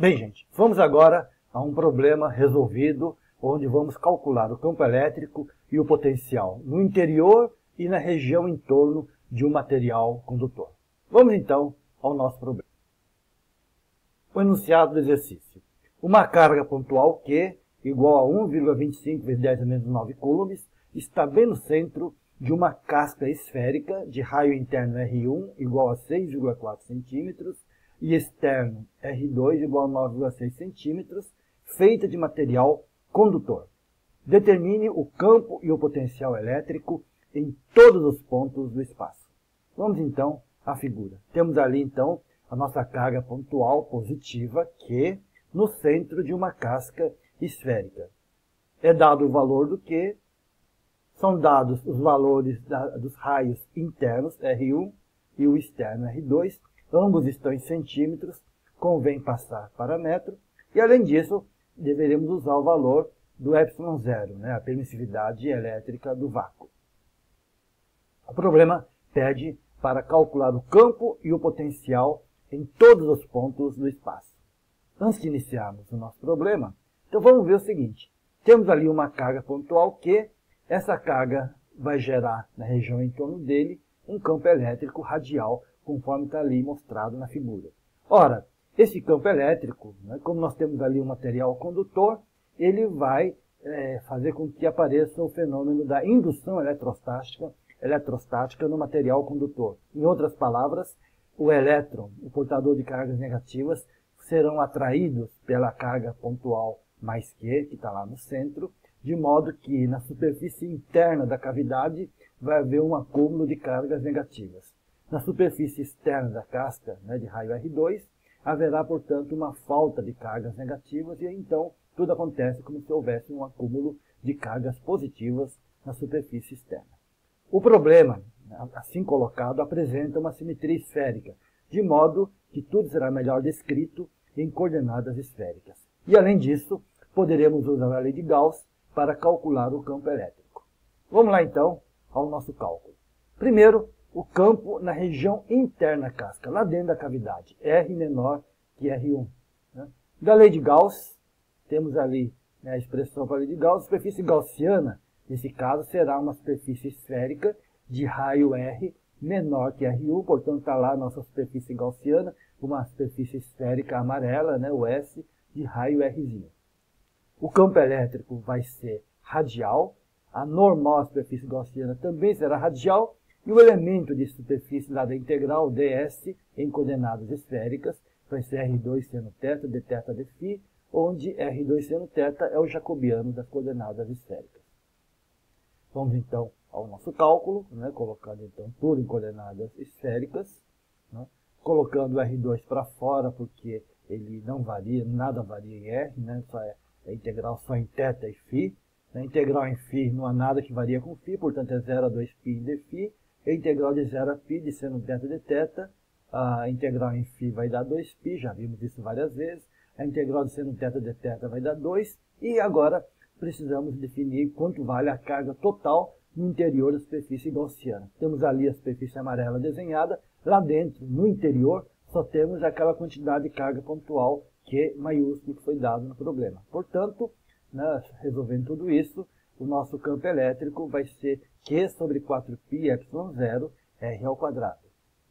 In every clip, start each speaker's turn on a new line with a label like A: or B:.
A: Bem, gente, vamos agora a um problema resolvido, onde vamos calcular o campo elétrico e o potencial no interior e na região em torno de um material condutor. Vamos então ao nosso problema. O enunciado do exercício. Uma carga pontual Q, igual a 1,25 vezes 10 a menos 9 coulombs, está bem no centro de uma casca esférica de raio interno R1 igual a 6,4 cm e externo R2 igual a 9,6 cm, feita de material condutor. Determine o campo e o potencial elétrico em todos os pontos do espaço. Vamos então à figura. Temos ali então a nossa carga pontual positiva Q no centro de uma casca esférica. É dado o valor do Q, são dados os valores dos raios internos R1 e o externo R2, ambos estão em centímetros, convém passar para metro, e além disso, deveremos usar o valor do ε0, a permissividade elétrica do vácuo. O problema pede para calcular o campo e o potencial em todos os pontos do espaço. Antes de iniciarmos o nosso problema, então vamos ver o seguinte. Temos ali uma carga pontual Q, essa carga vai gerar na região em torno dele um campo elétrico radial, conforme está ali mostrado na figura. Ora, esse campo elétrico, como nós temos ali um material condutor, ele vai fazer com que apareça o fenômeno da indução eletrostática no material condutor. Em outras palavras, o elétron, o portador de cargas negativas, serão atraídos pela carga pontual mais Q, que está lá no centro, de modo que na superfície interna da cavidade vai haver um acúmulo de cargas negativas. Na superfície externa da casca, de raio R2, haverá, portanto, uma falta de cargas negativas e então tudo acontece como se houvesse um acúmulo de cargas positivas na superfície externa. O problema, assim colocado, apresenta uma simetria esférica, de modo que tudo será melhor descrito em coordenadas esféricas. E, além disso, poderemos usar a lei de Gauss para calcular o campo elétrico. Vamos lá, então, ao nosso cálculo. Primeiro, o campo na região interna da casca, lá dentro da cavidade, R menor que R1. Da lei de Gauss, temos ali a expressão para a lei de Gauss, a superfície gaussiana, nesse caso, será uma superfície esférica de raio R menor que R1, portanto está lá a nossa superfície gaussiana, uma superfície esférica amarela, o S, de raio Rzinho. O campo elétrico vai ser radial, a normal superfície gaussiana também será radial, e o elemento de superfície lá da integral ds em coordenadas esféricas vai ser R2 seno θ, dθ, dφ, onde R2 seno θ é o jacobiano das coordenadas esféricas. Vamos então ao nosso cálculo, colocando então tudo em coordenadas esféricas, colocando o R2 para fora, porque ele não varia, nada varia em R, só é integral só em θ e φ. Na integral em φ não há nada que varia com φ, portanto é 0 a 2π em dφ. A integral de 0 a π de seno θ dθ, a integral em φ vai dar 2π, já vimos isso várias vezes. A integral de seno θ dθ vai dar 2, e agora precisamos definir quanto vale a carga total no interior da superfície gaussiana. Temos ali a superfície amarela desenhada, lá dentro, no interior, só temos aquela quantidade de carga pontual Q maiúsculo que foi dado no problema. Portanto, resolvendo tudo isso, o nosso campo elétrico vai ser Q sobre 4π ε0 R ao quadrado.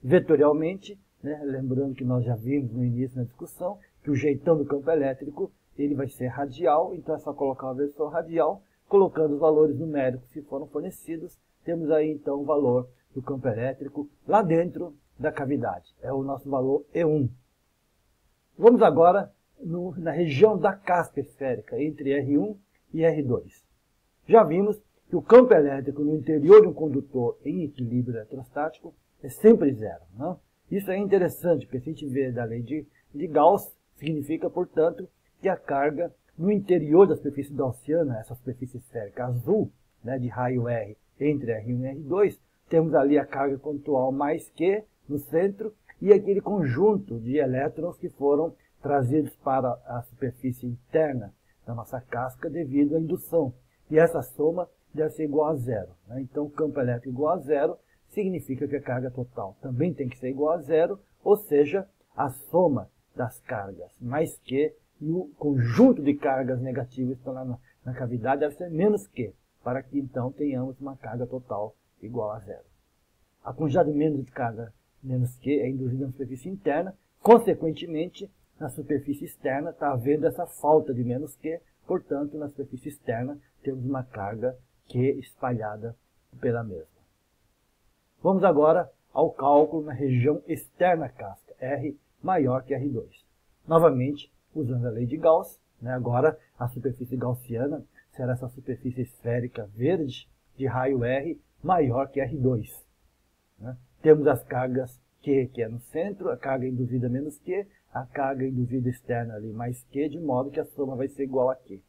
A: Vetorialmente, lembrando que nós já vimos no início da discussão, que o jeitão do campo elétrico ele vai ser radial, então é só colocar uma versão radial, colocando os valores numéricos que foram fornecidos, temos aí então o valor do campo elétrico lá dentro da cavidade. É o nosso valor E1. Vamos agora na região da casca esférica, entre R1 e R2. Já vimos que o campo elétrico no interior de um condutor em equilíbrio eletrostático é sempre zero. Isso é interessante, porque se a gente vê da lei de Gauss, significa, portanto, que a carga no interior da superfície gaussiana, essa superfície esférica azul, de raio R entre R1 e R2, temos ali a carga pontual mais Q no centro e aquele conjunto de elétrons que foram trazidos para a superfície interna da nossa casca devido à indução. E essa soma deve ser igual a zero. Então, o campo elétrico igual a zero significa que a carga total também tem que ser igual a zero, ou seja, a soma das cargas mais Q e o conjunto de cargas negativas que estão lá na cavidade deve ser menos Q, para que então tenhamos uma carga total igual a zero. A quantidade menos de carga menos Q é induzida na superfície interna, consequentemente, na superfície externa está havendo essa falta de menos Q, portanto, na superfície externa temos uma carga Q espalhada pela mesma. Vamos agora ao cálculo na região externa casca, R maior que R2. Novamente, usando a lei de Gauss, agora a superfície gaussiana será essa superfície esférica verde de raio R maior que R2. Temos as cargas Q, que é no centro, a carga induzida menos Q, a carga induzida externa ali mais Q, de modo que a soma vai ser igual a Q.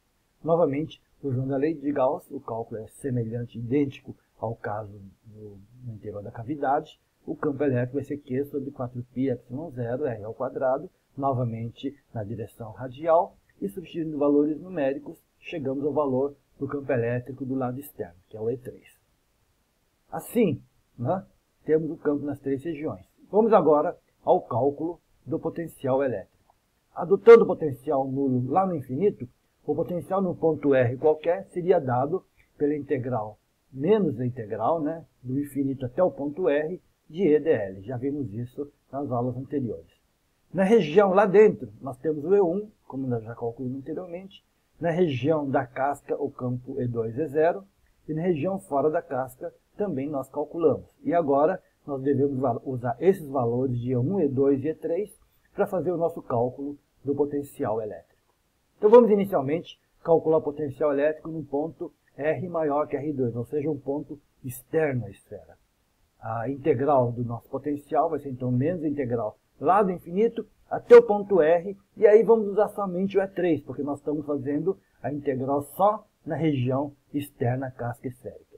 A: Novamente, usando a lei de Gauss, o cálculo é semelhante, idêntico ao caso no interior da cavidade. O campo elétrico vai ser Q sobre 4πε0 R ao quadrado, novamente na direção radial, e substituindo valores numéricos, chegamos ao valor do campo elétrico do lado externo, que é o E3. Assim, temos o campo nas três regiões. Vamos agora ao cálculo do potencial elétrico. Adotando o potencial nulo lá no infinito, o potencial no ponto R qualquer seria dado pela integral menos a integral do infinito até o ponto R de E dl. Já vimos isso nas aulas anteriores. Na região lá dentro, nós temos o E1, como nós já calculamos anteriormente. Na região da casca, o campo E2 é zero. E na região fora da casca, também nós calculamos. E agora, nós devemos usar esses valores de E1, E2 e E3 para fazer o nosso cálculo do potencial elétrico. Então, vamos inicialmente calcular o potencial elétrico no ponto R maior que R2, ou seja, um ponto externo à esfera. A integral do nosso potencial vai ser, então, menos a integral lá do infinito até o ponto R, e aí vamos usar somente o E3, porque nós estamos fazendo a integral só na região externa casca esférica.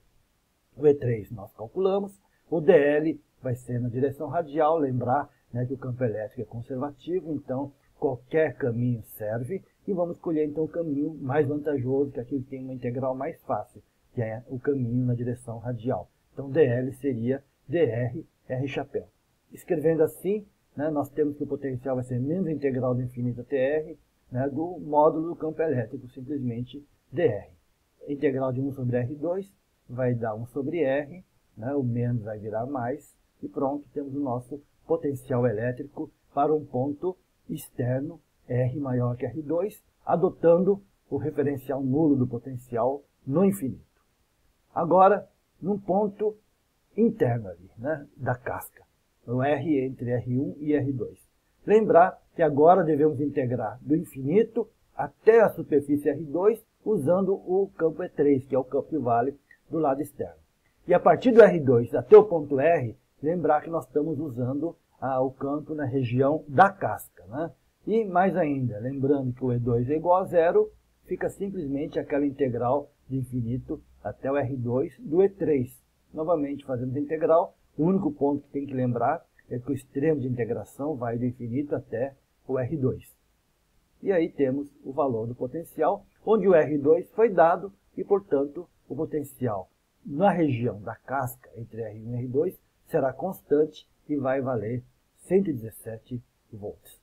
A: O E3 nós calculamos, o dl vai ser na direção radial, lembrar que o campo elétrico é conservativo, então qualquer caminho serve, e vamos escolher então o caminho mais vantajoso, que é aquele que tem uma integral mais fácil, que é o caminho na direção radial. Então dl seria dr r chapéu. Escrevendo assim, nós temos que o potencial vai ser menos a integral do infinito até r, do módulo do campo elétrico, simplesmente dr. A integral de 1 sobre r2 vai dar 1 sobre r, o menos vai virar mais, e pronto, temos o nosso potencial elétrico para um ponto externo, R maior que R2, adotando o referencial nulo do potencial no infinito. Agora, num ponto interno ali, da casca, o R entre R1 e R2. Lembrar que agora devemos integrar do infinito até a superfície R2, usando o campo E3, que é o campo que vale do lado externo. E a partir do R2 até o ponto R, lembrar que nós estamos usando o campo na região da casca. E mais ainda, lembrando que o E2 é igual a zero, fica simplesmente aquela integral de infinito até o R2 do E3. Novamente, fazemos a integral, o único ponto que tem que lembrar é que o extremo de integração vai do infinito até o R2. E aí temos o valor do potencial, onde o R2 foi dado e, portanto, o potencial na região da casca entre R1 e R2 será constante e vai valer 117 volts.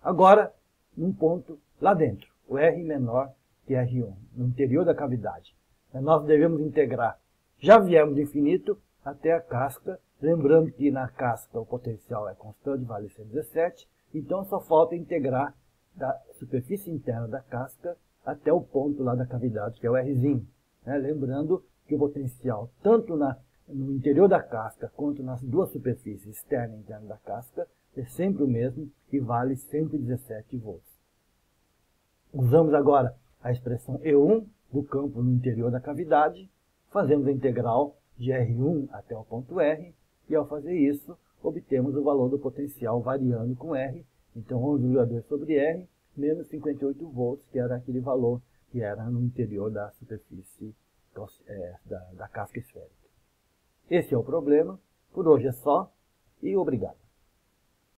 A: Agora, num ponto lá dentro, o R menor que R1, no interior da cavidade, nós devemos integrar, já viemos do infinito até a casca, lembrando que na casca o potencial é constante, vale 117, então só falta integrar da superfície interna da casca até o ponto lá da cavidade, que é o Rzinho. Lembrando que o potencial, tanto no interior da casca, quanto nas duas superfícies, externa e interna da casca, é sempre o mesmo e vale 117 volts. Usamos agora a expressão E1 do campo no interior da cavidade, fazemos a integral de R1 até o ponto R, e ao fazer isso, obtemos o valor do potencial variando com R, então 11,2 sobre R, menos 58 volts, que era aquele valor que era no interior da superfície da casca esférica. Esse é o problema, por hoje é só, e obrigado.